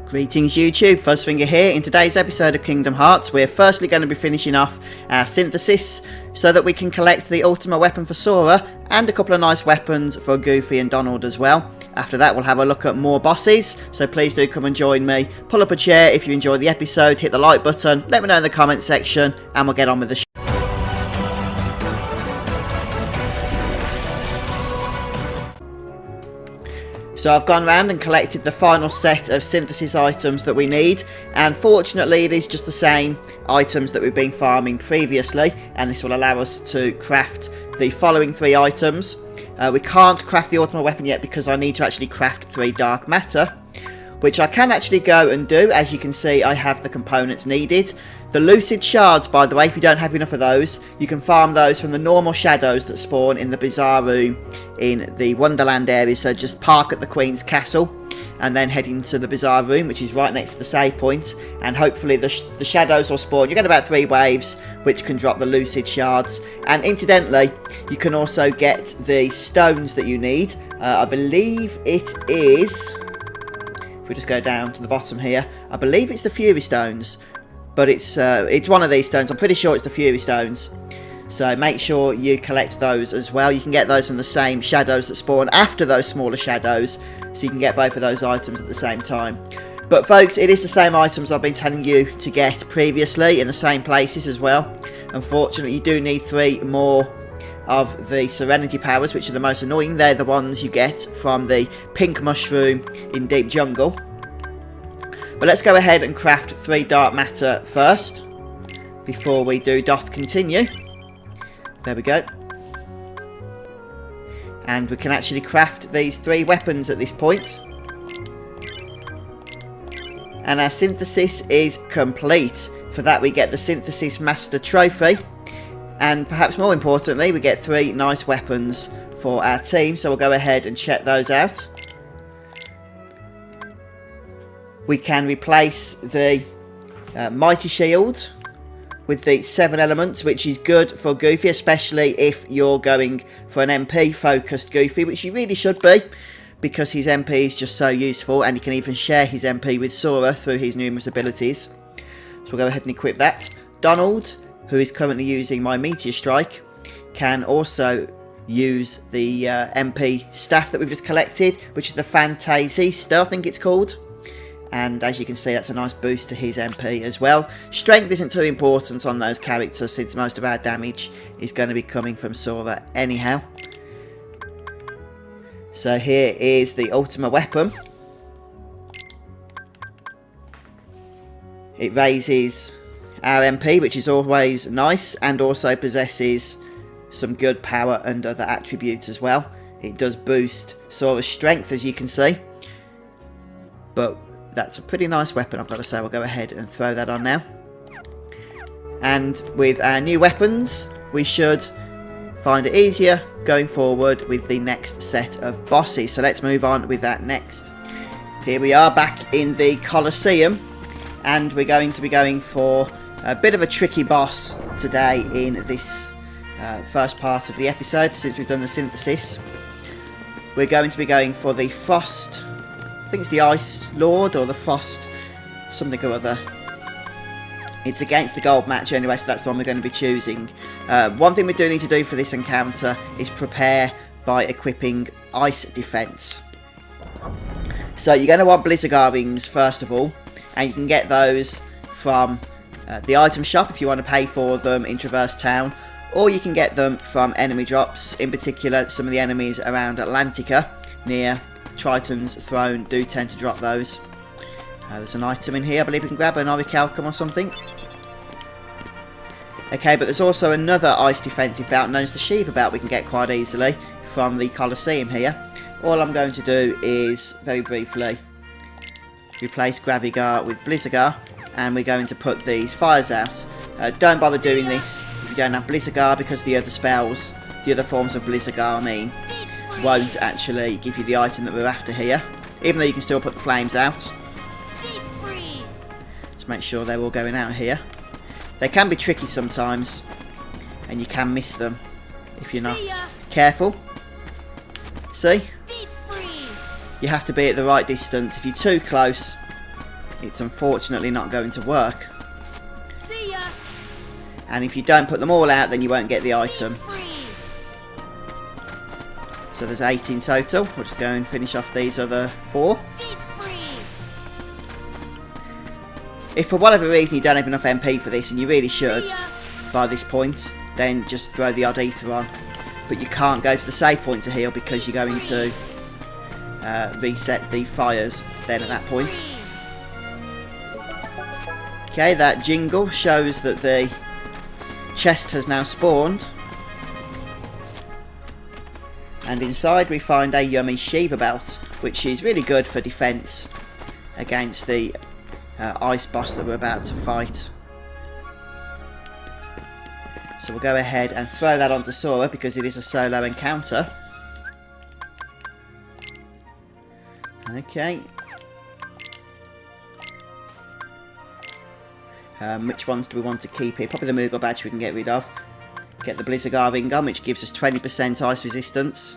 Greetings YouTube, Fuzzfinger here. In today's episode of Kingdom Hearts, we're firstly going to be finishing off our synthesis so that we can collect the ultimate weapon for Sora and a couple of nice weapons for Goofy and Donald as well. After that we'll have a look at more bosses, so please do come and join me. Pull up a chair if you enjoyed the episode, hit the like button, let me know in the comment section and we'll get on with the show. So I've gone around and collected the final set of synthesis items that we need, and fortunately it is just the same items that we've been farming previously, and this will allow us to craft the following 3 items. We can't craft the ultimate weapon yet because I need to actually craft 3 dark matter, which I can actually go and do. As you can see, I have the components needed. The lucid shards, by the way, if you don't have enough of those, you can farm those from the normal shadows that spawn in the Bazaar room in the Wonderland area. So just park at the Queen's Castle and then head into the Bazaar room, which is right next to the save point, and hopefully the shadows will spawn. You get about 3 waves which can drop the lucid shards, and incidentally you can also get the stones that you need. I believe it is, if we just go down to the bottom here, I believe it's the Fury Stones, but it's one of these stones. I'm pretty sure it's the Fury Stones, so make sure you collect those as well. You can get those from the same shadows that spawn after those smaller shadows, so you can get both of those items at the same time. But folks, it is the same items I've been telling you to get previously in the same places as well. Unfortunately, you do need 3 more of the Serenity powers, which are the most annoying. They're the ones you get from the pink mushroom in Deep Jungle. But let's go ahead and craft 3 dark matter first before we do doth continue. There we go. And we can actually craft these 3 weapons at this point. And our synthesis is complete. For that we get the Synthesis Master Trophy. And perhaps more importantly, we get 3 nice weapons for our team. So we'll go ahead and check those out. We can replace the Mighty Shield with the 7 elements, which is good for Goofy, especially if you're going for an MP focused Goofy, which you really should be, because his MP is just so useful, and you can even share his MP with Sora through his numerous abilities. So we'll go ahead and equip that. Donald, who is currently using my Meteor Strike, can also use the MP staff that we've just collected, which is the Fantasista, I think it's called. And as you can see, that's a nice boost to his MP as well. Strength isn't too important on those characters, since most of our damage is going to be coming from Sora anyhow. So here is the ultimate weapon. It raises our MP, which is always nice, and also possesses some good power and other attributes as well. It does boost Sora's strength, as you can see. But that's a pretty nice weapon, I've got to say. We'll go ahead and throw that on now. And with our new weapons, we should find it easier going forward with the next set of bosses. So let's move on with that next. Here we are back in the Colosseum, and we're going to be going for a bit of a tricky boss today in this first part of the episode, since we've done the synthesis. We're going to be going for the Frost, I think it's the Ice Lord or the Frost something or other. It's against the gold match anyway, so that's the one we're going to be choosing. One thing we do need to do for this encounter is prepare by equipping Ice Defense. So you're going to want Blizzard rings first of all, and you can get those from the item shop if you want to pay for them in Traverse Town, or you can get them from enemy drops. In particular, some of the enemies around Atlantica near Triton's throne do tend to drop those. There's an item in here, I believe we can grab an orichalcum or something. Okay, but there's also another ice defensive belt known as the Shiva belt we can get quite easily from the Colosseum here. All I'm going to do is, very briefly, replace Gravigar with Blizzagar, and we're going to put these fires out. Don't bother doing this if you don't have Blizzagar, because the other spells, the other forms of Blizzagar, won't actually give you the item that we're after here, even though you can still put the flames out. Just make sure they're all going out here. They can be tricky sometimes, and you can miss them if you're not careful. See? You have to be at the right distance. If you're too close, it's unfortunately not going to work. See ya. And if you don't put them all out, then you won't get the item. So there's 8 in total. We'll just go and finish off these other 4. If for whatever reason you don't have enough MP for this, and you really should by this point, then just throw the odd ether on. But you can't go to the save point to heal because you're going to reset the fires then at that point. Okay, that jingle shows that the chest has now spawned. And inside we find a yummy Shiva belt, which is really good for defense against the ice boss that we're about to fight. So we'll go ahead and throw that onto Sora because it is a solo encounter. Okay. Which ones do we want to keep here? Probably the Moogle badge we can get rid of. Get the Blizzard ring on, which gives us 20% ice resistance.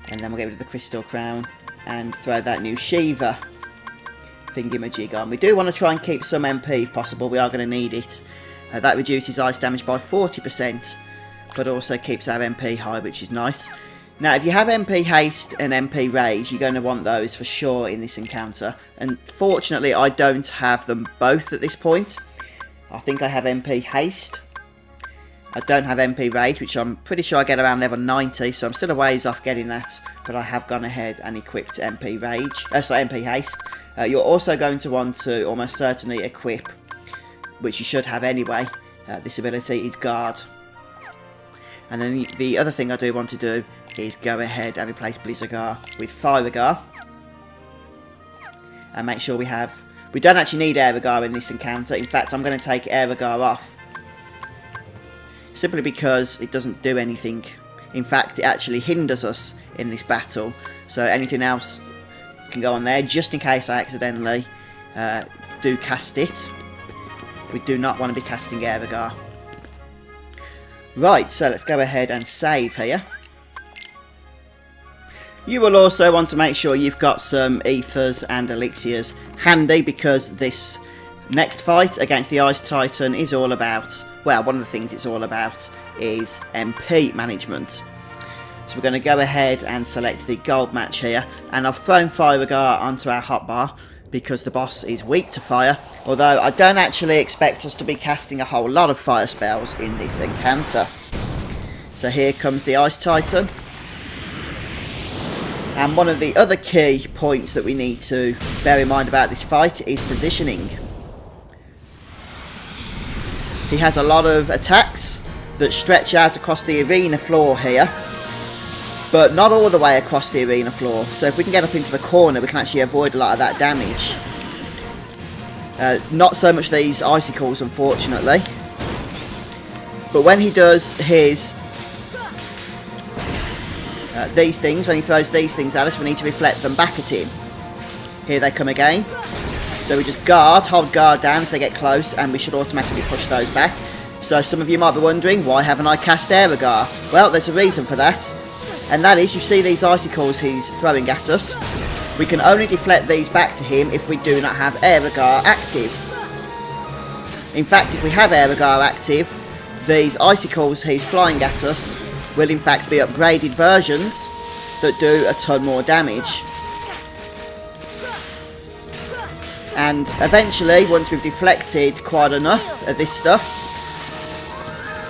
And then we'll get rid of the Crystal Crown and throw that new Shiva thingamajig on. We do want to try and keep some MP if possible. We are going to need it. That reduces ice damage by 40%, but also keeps our MP high, which is nice. Now, if you have MP Haste and MP Rage, you're going to want those for sure in this encounter. And fortunately, I don't have them both at this point. I think I have MP Haste. I don't have MP Rage, which I'm pretty sure I get around level 90, so I'm still a ways off getting that. But I have gone ahead and equipped MP Rage, MP Haste. You're also going to want to almost certainly equip, which you should have anyway, this ability is Guard. And then the other thing I do want to do is go ahead and replace Blizzagar with Firegar. And make sure we don't actually need Airagar in this encounter. In fact, I'm going to take Airagar off. Simply because it doesn't do anything. In fact, it actually hinders us in this battle. So anything else can go on there, just in case I accidentally do cast it. We do not want to be casting Airagar. Right, so let's go ahead and save here. You will also want to make sure you've got some ethers and elixirs handy, because this next fight against the Ice Titan is all about, well, one of the things it's all about is MP management. So we're going to go ahead and select the gold match here, and I've thrown Firegar onto our hotbar because the boss is weak to fire, although I don't actually expect us to be casting a whole lot of fire spells in this encounter. So here comes the Ice Titan. And one of the other key points that we need to bear in mind about this fight is positioning. He has a lot of attacks that stretch out across the arena floor here, but not all the way across the arena floor. So if we can get up into the corner, we can actually avoid a lot of that damage. Not so much these icicles, unfortunately. But when he does his these things, when he throws these things at us, we need to reflect them back at him. Here they come again. So we just hold guard down as they get close, and we should automatically push those back. So some of you might be wondering, why haven't I cast Airagar? Well, there's a reason for that. And that is, you see these icicles he's throwing at us. We can only deflect these back to him if we do not have Airagar active. In fact, if we have Airagar active, these icicles he's flying at us will in fact be upgraded versions that do a ton more damage. And eventually, once we've deflected quite enough of this stuff,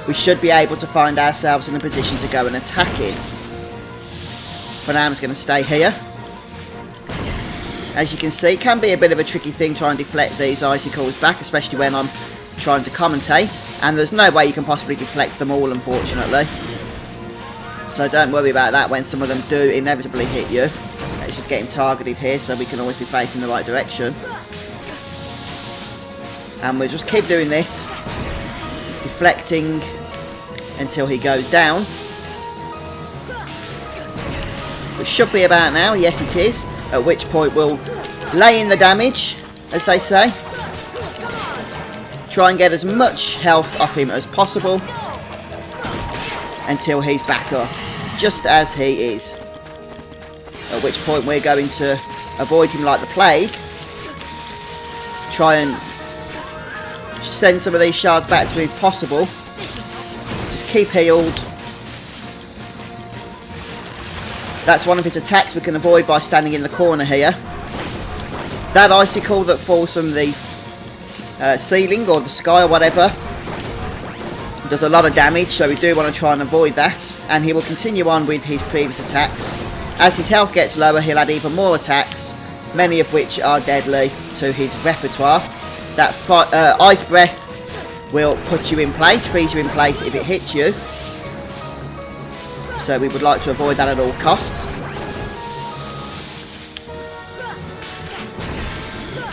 we should be able to find ourselves in a position to go and attack him. For now, I'm just going to stay here. As you can see, it can be a bit of a tricky thing trying to deflect these icicles back, especially when I'm trying to commentate, and there's no way you can possibly deflect them all, unfortunately. So don't worry about that when some of them do inevitably hit you. It's just getting targeted here, so we can always be facing the right direction. And we'll just keep doing this, deflecting until he goes down. Which should be about now, yes it is. At which point we'll lay in the damage, as they say. Try and get as much health off him as possible until he's back up. just as he is. At which point we're going to avoid him like the plague. Try and send some of these shards back to him if possible. Just keep healed. That's one of his attacks we can avoid by standing in the corner here. That icicle that falls from the ceiling or the sky or whatever does a lot of damage, so we do want to try and avoid that. And he will continue on with his previous attacks. As his health gets lower, he'll add even more attacks, many of which are deadly to his repertoire. That ice breath will put you in place, freeze you in place if it hits you. So we would like to avoid that at all costs.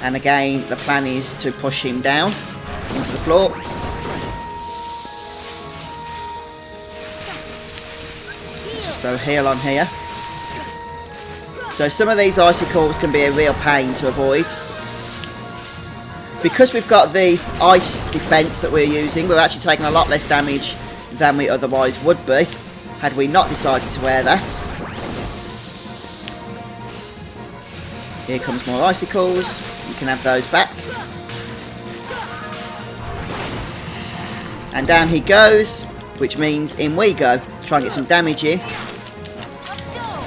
And again, the plan is to push him down into the floor. So heal on here. So some of these icicles can be a real pain to avoid. Because we've got the ice defense that we're using, we're actually taking a lot less damage than we otherwise would be had we not decided to wear that. Here comes more icicles. You can have those back. And down he goes, which means in we go. Try and get some damage in.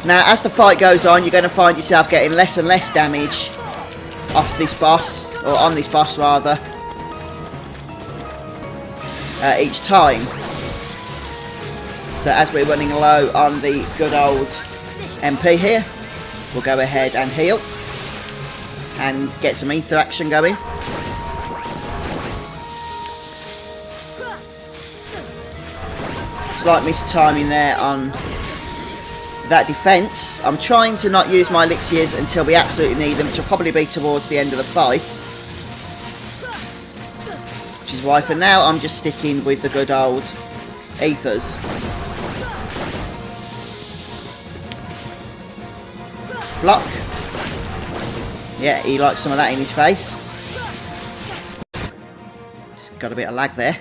Now, as the fight goes on, you're going to find yourself getting less and less damage off this boss, or on this boss rather, each time. So as we're running low on the good old MP here, we'll go ahead and heal and get some ether action going. Slight mistiming there on that defense. I'm trying to not use my elixirs until we absolutely need them, which will probably be towards the end of the fight. Which is why for now I'm just sticking with the good old ethers. Block. Yeah, he likes some of that in his face. Just got a bit of lag there.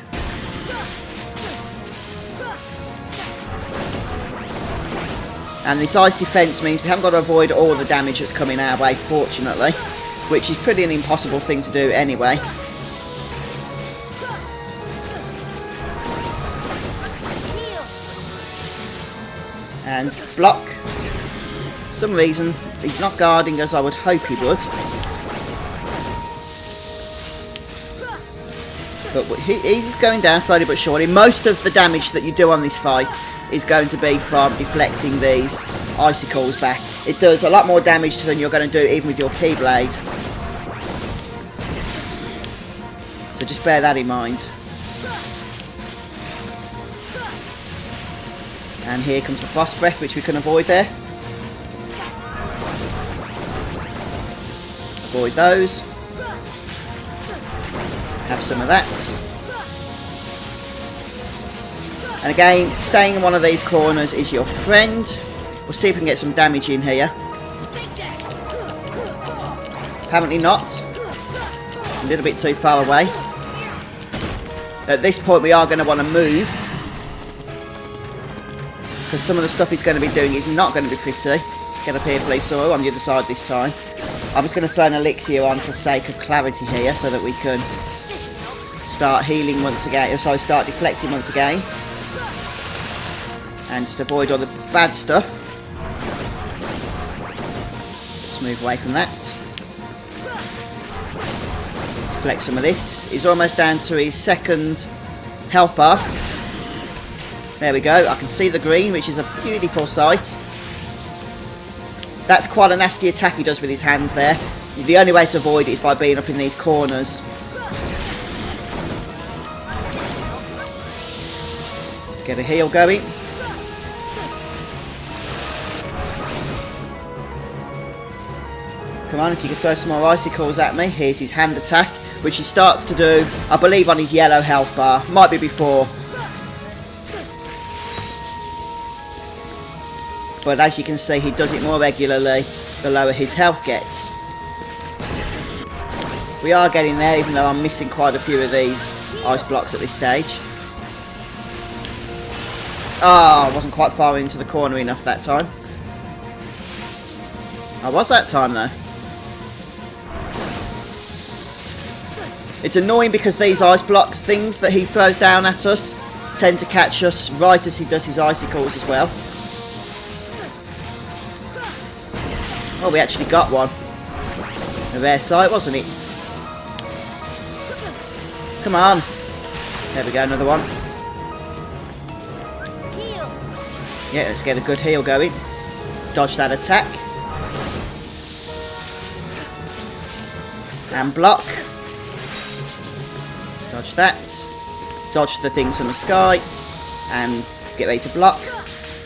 And this ice defense means we haven't got to avoid all the damage that's coming our way, fortunately, which is pretty an impossible thing to do anyway. And block. For some reason, he's not guarding as I would hope he would. But he's going down slowly but surely. Most of the damage that you do on this fight is going to be from deflecting these icicles back. It does a lot more damage than you're going to do even with your keyblade. So just bear that in mind. And here comes the frost breath, which we can avoid there. Avoid those. Have some of that. And again, staying in one of these corners is your friend. We'll see if we can get some damage in here. Apparently not. A little bit too far away. At this point we are going to want to move, because some of the stuff he's going to be doing is not going to be pretty. Get up here please, Soro, on the other side this time. I'm just going to throw an elixir on for sake of clarity here, so that we can start healing once again, so start deflecting once again. And just avoid all the bad stuff. Let's move away from that. Deflect some of this. He's almost down to his second health bar. There we go. I can see the green, which is a beautiful sight. That's quite a nasty attack he does with his hands there. The only way to avoid it is by being up in these corners. Let's get a heal going. Come on, if you could throw some more icicles at me. Here's his hand attack, which he starts to do, I believe, on his yellow health bar. Might be before. But as you can see, he does it more regularly the lower his health gets. We are getting there, even though I'm missing quite a few of these ice blocks at this stage. Oh, I wasn't quite far into the corner enough that time. I was that time though. It's annoying because these ice blocks things that he throws down at us tend to catch us right as he does his icicles as well. Oh, we actually got one. A rare sight, wasn't it? Come on. There we go, another one. Yeah, let's get a good heal going. Dodge that attack. And block. Dodge that. Dodge the things from the sky. And get ready to block.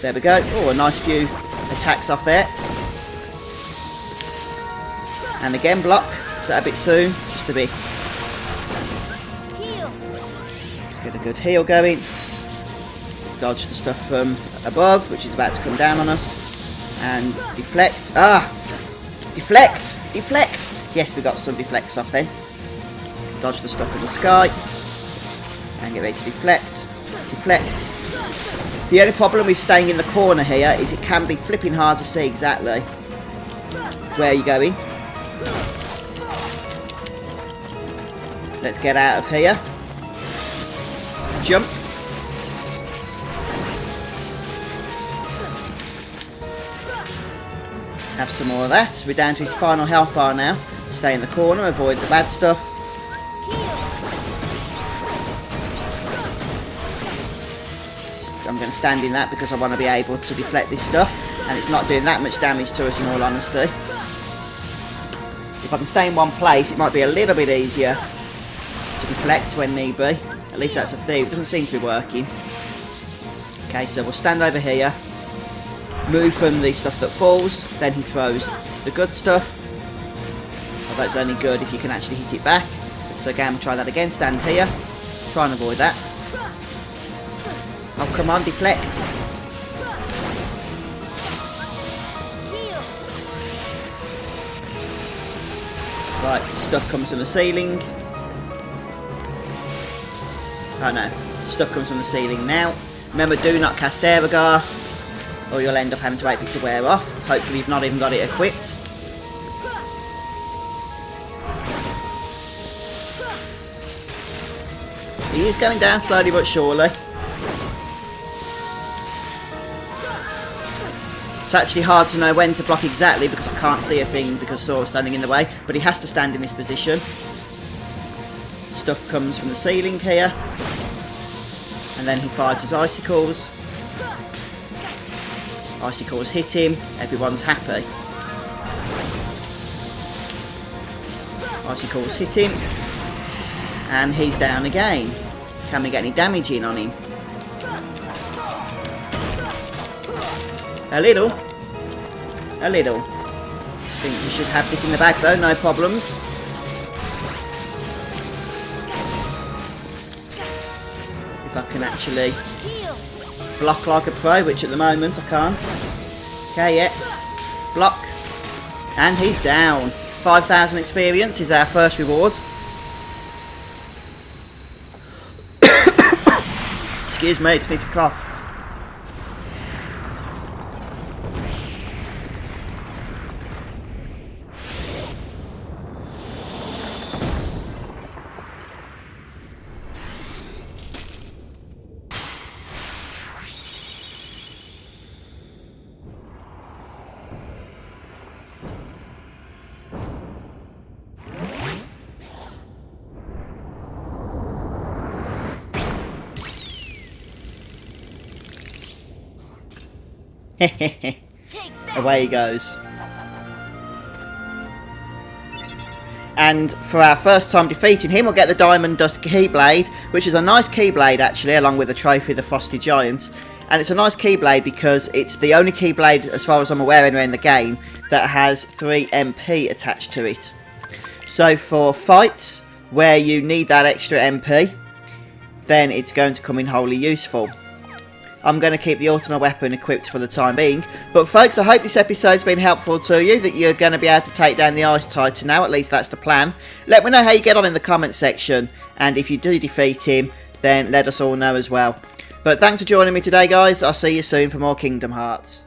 There we go. Oh, a nice few attacks off there. And again block. Is that a bit soon? Just a bit. Let's get a good heal going. Dodge the stuff from above, which is about to come down on us. And deflect. Ah! Deflect! Deflect! Yes, we got some deflects off then. Dodge the stuff in the sky. And get ready to deflect. Deflect. The only problem with staying in the corner here is it can be flipping hard to see exactly where you're going. Let's get out of here. Jump. Have some more of that. We're down to his final health bar now. Stay in the corner, avoid the bad stuff. I'm going to stand in that because I want to be able to deflect this stuff. And it's not doing that much damage to us in all honesty. If I can stay in one place, it might be a little bit easier to deflect when need be. At least that's a thing. It doesn't seem to be working. Okay, so we'll stand over here. Move from the stuff that falls, then he throws the good stuff. Although it's only good if you can actually hit it back. So again, we'll try that again, stand here. Try and avoid that. Oh, come on, deflect. Right, stuff comes from the ceiling. Oh no, stuff comes from the ceiling now. Remember, do not cast Aerogar, or you'll end up having to wait for it to wear off. Hopefully you've not even got it equipped. He is going down slowly but surely. It's actually hard to know when to block exactly because I can't see a thing because Sora's standing in the way, but he has to stand in this position. Stuff comes from the ceiling here, and then he fires his icicles. Icicles hit him, everyone's happy. Icicles hit him, and he's down again. Can we get any damage in on him? A little. A little. I think we should have this in the bag though, no problems. If I can actually block like a pro, which at the moment I can't. Okay, yeah. Block. And he's down. 5,000 experience is our first reward. Excuse me, just need to cough. Away he goes. And for our first time defeating him, we'll get the Diamond Dust Keyblade, which is a nice Keyblade actually, along with the trophy of the Frosty Giant. And it's a nice Keyblade because it's the only Keyblade, as far as I'm aware anyway in the game, that has 3 MP attached to it. So for fights where you need that extra MP, then it's going to come in wholly useful. I'm going to keep the Ultima weapon equipped for the time being. But folks, I hope this episode's been helpful to you, that you're going to be able to take down the Ice Titan now, at least that's the plan. Let me know how you get on in the comment section, and if you do defeat him, then let us all know as well. But thanks for joining me today, guys. I'll see you soon for more Kingdom Hearts.